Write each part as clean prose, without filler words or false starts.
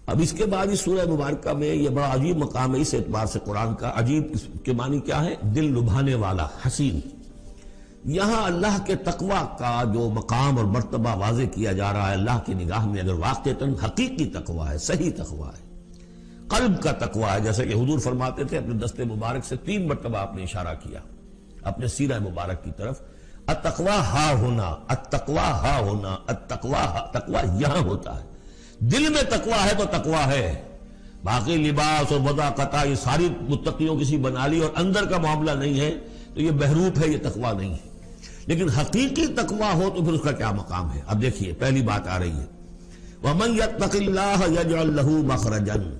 اب اس کے بعد اس سورہ مبارکہ میں یہ بڑا عجیب مقام ہے اس اعتبار سے قرآن کا. عجیب اس کے معنی کیا ہے؟ دل لبھانے والا، حسین. یہاں اللہ کے تقوی کا جو مقام اور مرتبہ واضح کیا جا رہا ہے اللہ کی نگاہ میں، اگر واقعتاً حقیقی تقوی ہے، صحیح تقوی ہے، قلب کا تقوی ہے، جیسے کہ حضور فرماتے تھے اپنے دست مبارک سے 3 مرتبہ آپ نے اشارہ کیا اپنے سیرہ مبارک کی طرف. التقوی ہا ہونا، التقوی ہا ہونا، تقوی یہاں ہوتا ہے. دل میں تقوی ہے تو تقوی ہے، باقی لباس اور وضاقت یہ ساری متقیوں کسی بنا لی اور اندر کا معاملہ نہیں ہے تو یہ بہروپ ہے، یہ تقوی نہیں ہے. لیکن حقیقی تقوی ہو تو پھر اس کا کیا مقام ہے؟ اب دیکھیے پہلی بات آ رہی ہے، وَمَن يَتَّقِ اللَّهَ يَجْعَلْ لَهُ مَخْرَجًا.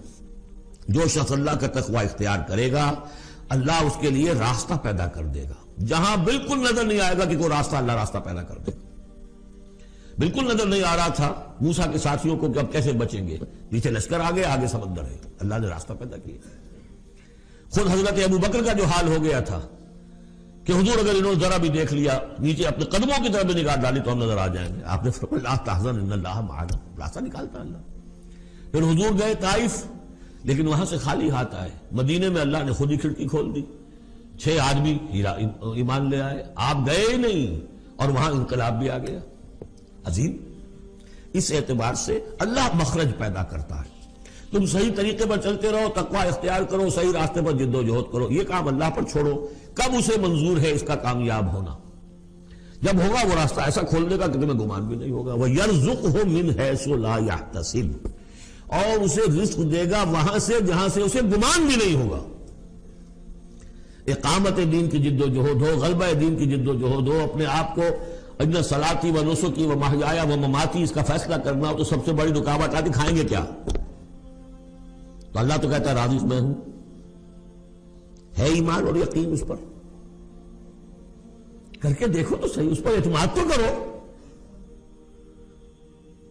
جو شخص اللہ کا تقوی اختیار کرے گا اللہ اس کے لیے راستہ پیدا کر دے گا. جہاں بالکل نظر نہیں آئے گا کہ کوئی راستہ، اللہ راستہ پیدا کر دے گا. بالکل نظر نہیں آ رہا تھا موسیٰ کے ساتھیوں کو کہ اب کیسے بچیں گے، پیچھے لشکر آگے، آگے سمندر ہے، اللہ نے راستہ پیدا کیا. خود حضرت ابو بکر کا جو حال ہو گیا تھا کہ حضور اگر انہوں نے ذرا بھی دیکھ لیا نیچے اپنے قدموں کی طرف بھی نگاہ ڈالی تو ہم نظر آ جائیں گے، آپ نے فرمایا لا تحزن ان اللہ معنا، راستہ نکالتا اللہ. پھر حضور گئے طائف، لیکن وہاں سے خالی ہاتھ آئے. مدینے میں اللہ نے خود ہی کھڑکی کھول دی، 6 آدمی ایمان لے آئے. آپ گئے ہی نہیں اور وہاں انقلاب بھی آ گیا. عظیم. اس اعتبار سے اللہ مخرج پیدا کرتا ہے. تم صحیح طریقے پر چلتے رہو، تقوی اختیار کرو، صحیح راستے پر جد و جہد کرو. یہ کام اللہ پر چھوڑو. کب اسے منظور ہے اس کا کامیاب ہونا؟ جب ہوگا وہ راستہ ایسا کھول دے گا کہ تمہیں گمان بھی نہیں ہوگا. وَيَرْزُقْهُ مِنْ حَيْثُ لَا يَحْتَسِبُ، اور اسے رزق دے گا وہاں سے جہاں سے اسے گمان بھی نہیں ہوگا. اقامت دین کی جد و جہد ہو، غلبہ دین کی جد و جہد ہو، اپنے آپ کو اجن صلاتی و نسکی و محیایا و مماتی اس کا فیصلہ کرنا ہو تو سب سے بڑی رکاوٹ آتی کھائیں گے کیا؟ تو اللہ تو کہتا ہے راضی میں ہوں. ہے ایمان اور یقین اس پر؟ کر کے دیکھو تو صحیح، اس پر اعتماد تو کرو.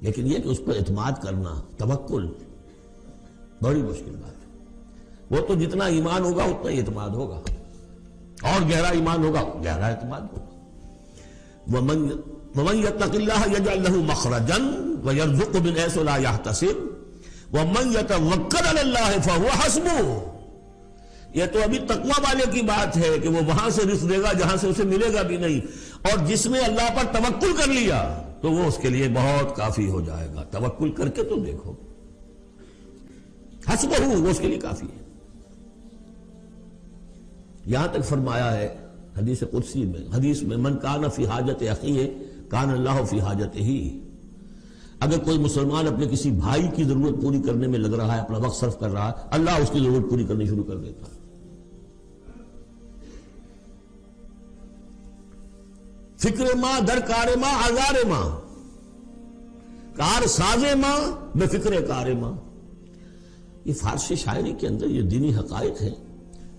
لیکن یہ کہ اس پر اعتماد کرنا، توکل، بڑی مشکل بات ہے. وہ تو جتنا ایمان ہوگا اتنا ہی اعتماد ہوگا، اور گہرا ایمان ہوگا گہرا اعتماد ہوگا. وَمَن يَتَّقِ اللَّهَ يَجْعَلْ لَهُ مَخْرَجًا وَيَرْزُقْهُ مِنْ حَيْثُ لَا يَحْتَسِبُ وَمَن يَتَوَكَّلْ عَلَى اللَّهِ فَهُوَ حَسْبُهُ. یہ تو ابھی تقوی والے کی بات ہے کہ وہ وہاں سے رزق دے گا جہاں سے اسے ملے گا بھی نہیں، اور جس نے اللہ پر توکل کر لیا تو وہ اس کے لیے بہت کافی ہو جائے گا. توکل کر کے تو دیکھو، حسبہ وہ اس کے لیے کافی ہے. یہاں تک فرمایا ہے حدیث قدسی میں، حدیث میں من کان فی حاجت اخیہ کان اللہ فی حاجتہ. اگر کوئی مسلمان اپنے کسی بھائی کی ضرورت پوری کرنے میں لگ رہا ہے، اپنا وقت صرف کر رہا ہے، اللہ اس کی ضرورت پوری کرنی شروع کر دیتا ہے. فکر ماں در کار ماں آزار ماں، کار ساز ماں بے فکر کار ماں. یہ فارسی شاعری کے اندر یہ دینی حقائق ہے.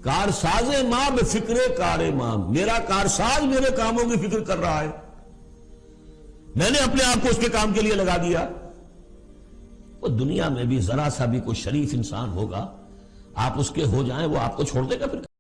کار ساز ماں بے فکر کار ماں، میرا کارساز میرے کاموں کی فکر کر رہا ہے، میں نے اپنے آپ کو اس کے کام کے لیے لگا دیا. وہ دنیا میں بھی ذرا سا بھی کوئی شریف انسان ہوگا، آپ اس کے ہو جائیں وہ آپ کو چھوڑ دے گا پھر؟